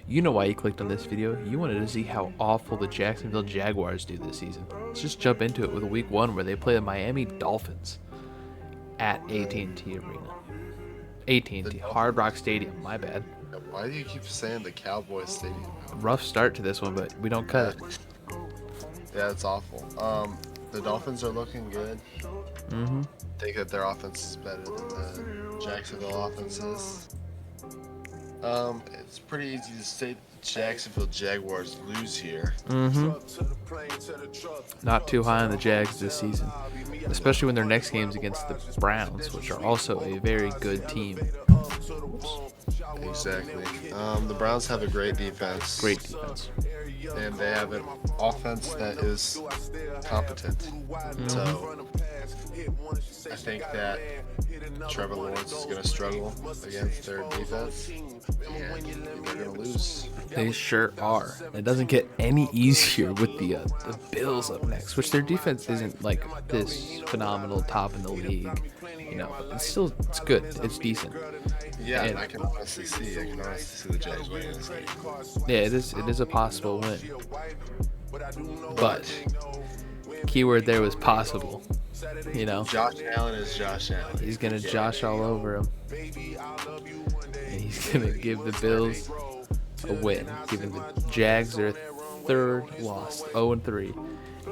You know why you clicked on this video. You wanted to see how awful the Jacksonville Jaguars do this season. Let's just jump into it with week 1 where they play the Miami Dolphins at AT&T Arena. AT&T, Hard Rock Stadium, my bad. Why do you keep saying the Cowboys Stadium? Rough start to this one, but we don't cut it. Yeah, it's awful. The Dolphins are looking good. I think that their offense is better than the Jacksonville offense is. It's pretty easy to say the Jacksonville Jaguars lose here. Not too high on the Jags this season, especially when their next game's against the Browns, which are also a very good team. Exactly. The Browns have a great defense. Great defense. And they have an offense that is competent. So I think that Trevor Lawrence is going to struggle against their defense, and they're going to lose. They sure are. It doesn't get any easier with the Bills up next, which their defense isn't like this phenomenal top in the league. You know, it's good. It's decent. Yeah, and I can honestly see the Jags winning this game. Yeah, it is a possible win. But keyword there was possible. You know, Josh Allen is Josh Allen. He's gonna Josh all over him. And he's gonna give the Bills a win, giving the Jags their third loss, 0-3.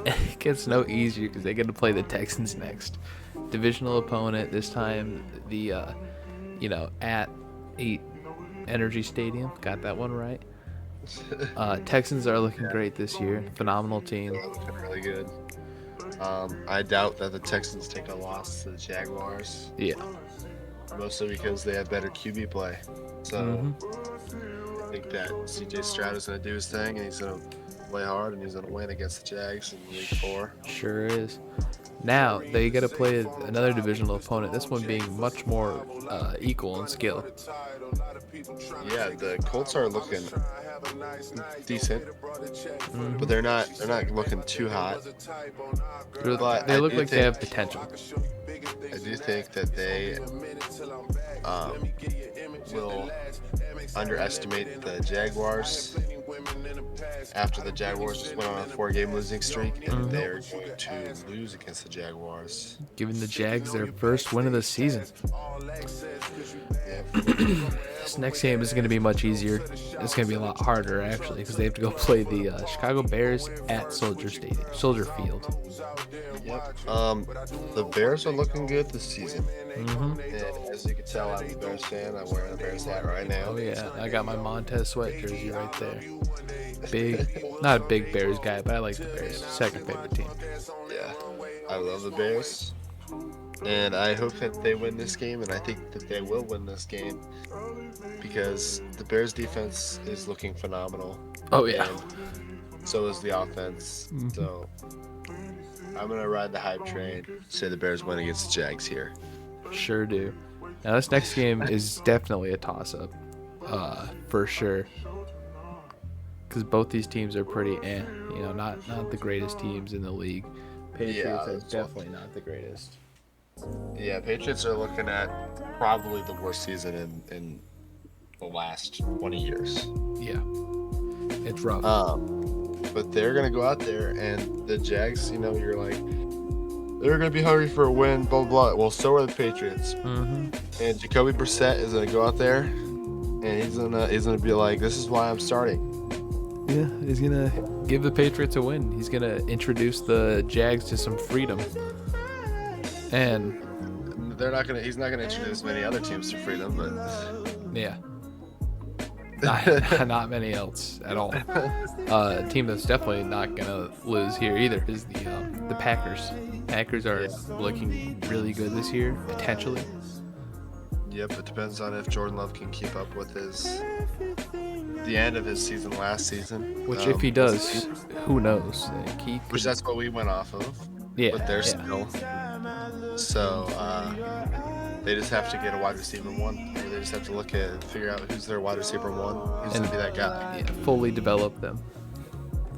It gets no easier because they get to play the Texans next. Divisional opponent this time. The at 8 Energy Stadium. Got that one right. Texans are looking great this year. Phenomenal team. They're looking really good. I doubt that the Texans take a loss to the Jaguars. Yeah. Mostly because they have better QB play. So I think that CJ Stroud is going to do his thing, and he's going to play hard, and he's going to win against the Jags in week 4. Sure is. Now they got to play another divisional opponent. This one being much more equal in skill. Yeah, the Colts are looking decent, but they're not looking too hot. But they look like they have potential. I do think that they will underestimate the Jaguars after the Jaguars just went on a 4-game losing streak, and they're going to lose against the Jaguars. Giving the Jags their first win of the season. This next game is going to be much easier. It's going to be a lot harder, actually, because they have to go play the Chicago Bears at Soldier Field. Yep. The Bears are looking good this season. And as you can tell, I'm a Bears fan. I'm wearing a Bears hat right now. Oh yeah, I got my Montez Sweat jersey right there. Not a big Bears guy, but I like the Bears. Second favorite team. Yeah, I love the Bears. And I hope that they win this game, and I think that they will win this game because the Bears defense is looking phenomenal. Oh yeah. And so is the offense. So I'm gonna ride the hype train. Say the Bears win against the Jags here. Sure do. Now this next game is definitely a toss-up, for sure. Because both these teams are pretty not the greatest teams in the league. Patriots are definitely not the greatest. Yeah, Patriots are looking at probably the worst season in the last 20 years. Yeah, it's rough. But they're gonna go out there, and the Jags, you're like, they're gonna be hungry for a win, blah blah blah. Well, so are the Patriots. And Jacoby Brissett is gonna go out there, and he's gonna be like, this is why I'm starting. Yeah, he's gonna give the Patriots a win. He's gonna introduce the Jags to some freedom. And he's not gonna introduce many other teams to freedom, but yeah. Not many else at all. A team that's definitely not gonna lose here either is the Packers. Packers are looking really good this year, potentially. Yep, it depends on if Jordan Love can keep up with the end of his season last season. Which, if he does, who knows? Which that's what we went off of. Yeah. But they're still. So they just have to get a wide receiver 1. They just have to figure out who's their wide receiver 1. Who's going to be that guy. Yeah, fully develop them.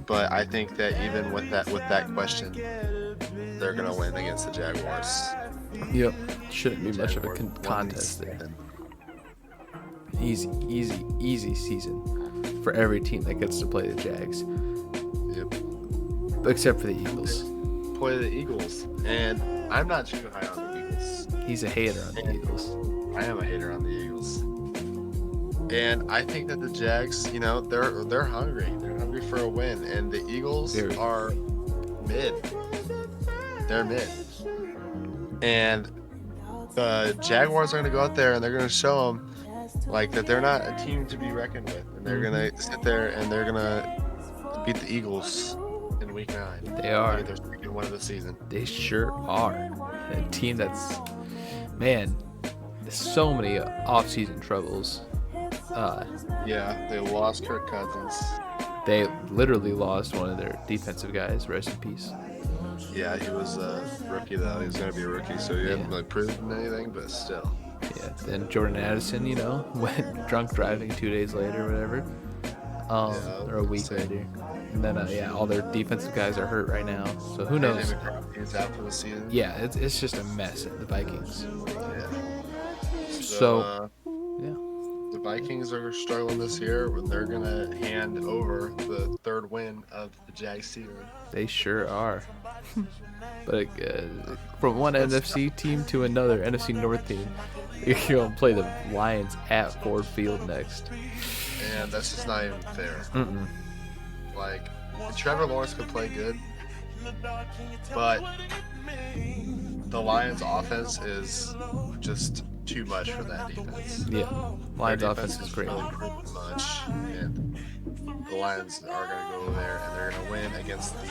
But I think that even with that question, they're going to win against the Jaguars. Yep. Shouldn't be much of a contest there. Easy season. for every team that gets to play the Jags. Yep. Except for the Eagles. Play the Eagles, and I'm not too high on the Eagles. He's a hater on the Eagles. I am a hater on the Eagles, and I think that the Jags, you know, they're hungry. They're hungry for a win, and the Eagles are mid. They're mid, and the Jaguars are going to go out there and they're going to show them like that they're not a team to be reckoned with, and they're going to sit there and they're going to beat the Eagles in Week 9. They are. They're second one of the season. They sure are. A team that's, man, there's so many off-season troubles. Yeah, they lost Kirk Cousins. They literally lost one of their defensive guys. Rest in peace. Yeah, he was a rookie, though. He was going to be a rookie, so he hadn't really proven anything, but still. Yeah, then Jordan Addison, you know, went drunk driving 2 days later or whatever. Or a week later. And then, all their defensive guys are hurt right now. So who knows? He's out for the season. Yeah, it's just a mess at the Vikings. Yeah. So the Vikings are struggling this year when they're going to hand over the third win of the Jags season. They sure are. But from one NFC team to another NFC North team, you're going to play the Lions at Ford Field next. And that's just not even fair. Mm-mm. Like, Trevor Lawrence could play good, but the Lions' offense is just too much for that defense. Yeah, Lions' offense is great. Really much, and the Lions are going to go over there and they're going to win against the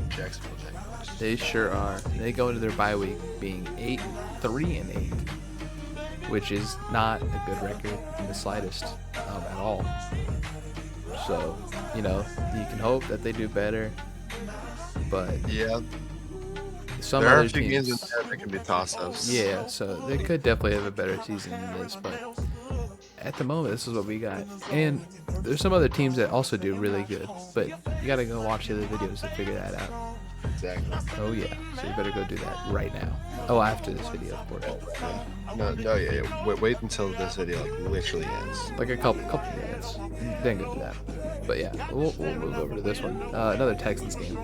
Jacksonville Jaguars. They sure are. They go into their bye week being 3-8, which is not a good record in the slightest at all. So, you know, you can hope that they do better, but yeah, some there are other a few teams, games in there that can be toss-ups. yeah, so they could definitely have a better season than this, but at the moment, this is what we got. And there's some other teams that also do really good, but you gotta go watch the other videos to figure that out. Exactly. Oh yeah, so you better go do that right now. Oh, after this video, of course. Yeah. Wait until this video literally ends. Like a couple minutes, then go do that. But yeah, we'll move over to this one. Another Texans game.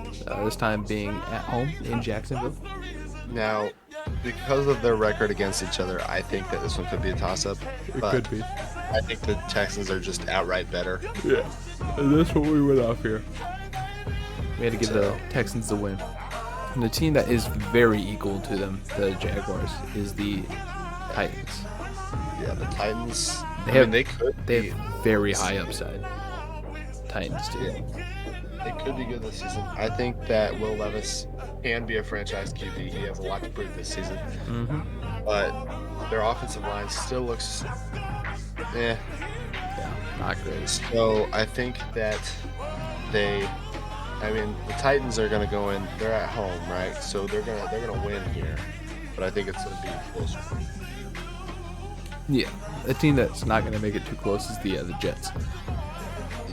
This time being at home in Jacksonville. Now, because of their record against each other, I think that this one could be a toss-up. It could be. I think the Texans are just outright better. Yeah, and that's what we went off here. We had to give the Texans the win. And the team that is very equal to them, the Jaguars, is the Titans. Yeah, the Titans. They have very high upside. Titans do. Yeah. They could be good this season. I think that Will Levis can be a franchise QB. He has a lot to prove this season. Mm-hmm. But their offensive line still looks, Yeah, not great. So I think that the Titans are going to go in. They're at home, right? So they're gonna win here. But I think it's going to be closer. Yeah, a team that's not going to make it too close is the Jets.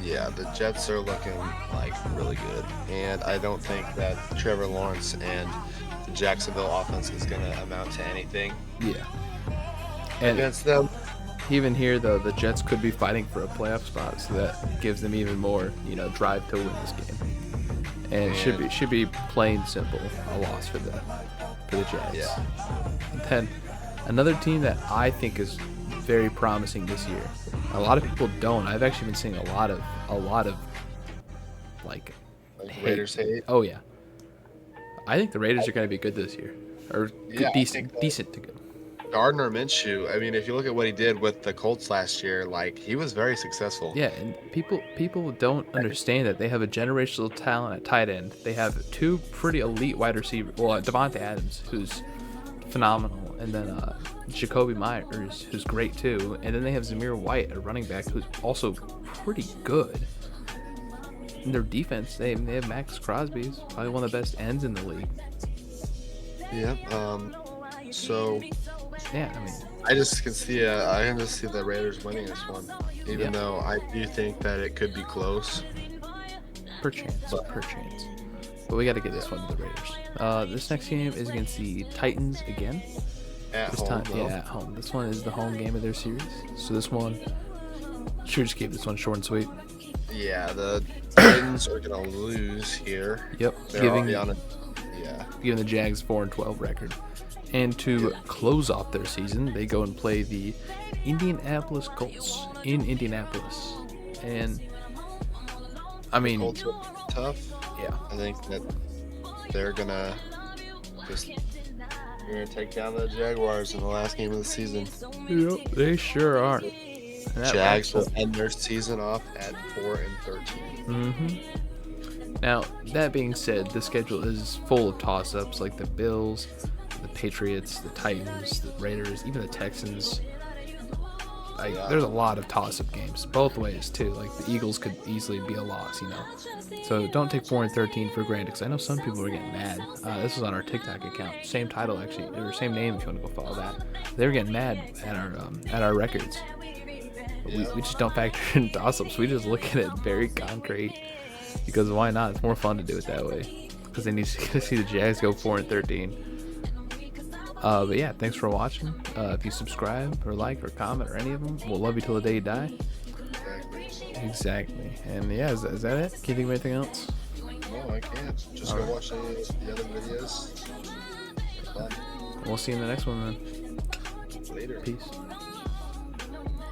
Yeah, the Jets are looking like really good, and I don't think that Trevor Lawrence and the Jacksonville offense is going to amount to anything. Yeah, and against them. Even here, though, the Jets could be fighting for a playoff spot, so that gives them even more, drive to win this game. And it should be plain simple a loss for the Jags. Yeah. And then another team that I think is very promising this year. A lot of people don't. I've actually been seeing a lot of like Raiders hate. Oh yeah. I think the Raiders are going to be good this year, or decent to good. Gardner Minshew. I mean, if you look at what he did with the Colts last year, like he was very successful. Yeah, and people don't understand that they have a generational talent at tight end. They have two pretty elite wide receivers. Well, Devontae Adams, who's phenomenal, and then Jacoby Myers, who's great too, and then they have Zamir White, a running back, who's also pretty good. In their defense, they have Max Crosby, who's probably one of the best ends in the league. Yeah. So. Yeah, I mean, I can just see the Raiders winning this one, even though I do think that it could be close. Perchance. But we got to get this one to the Raiders. This next game is against the Titans again. At home. At home. This one is the home game of their series. So this one, Should we just keep this one short and sweet? Yeah, the Titans are gonna lose here. Yep. They're already on Giving the Jags 4-12 record. And to close off their season, they go and play the Indianapolis Colts in Indianapolis. And I mean, Colts are tough. yeah, I think that they're gonna take down the Jaguars in the last game of the season. yep, they sure are. And that Jags wraps will end their season off at 4-13. Mm-hmm. Now, that being said, the schedule is full of toss-ups like the Bills, the Patriots, the Titans, the Raiders, even the Texans. There's a lot of toss-up games, both ways too. Like the Eagles could easily be a loss, So don't take 4-13 for granted, because I know some people are getting mad. This was on our TikTok account, same title actually, or same name if you want to go follow that. They were getting mad at our records. We just don't factor in toss-ups. We just look at it very concrete, because why not? It's more fun to do it that way, because then you get to see the Jags go 4-13. But yeah, thanks for watching. If you subscribe or like or comment or any of them, we'll love you till the day you die. Exactly. And yeah, is that it? Can you think of anything else? No, I can't. Just go watch any of the other videos. We'll see you in the next one then. Later. Peace.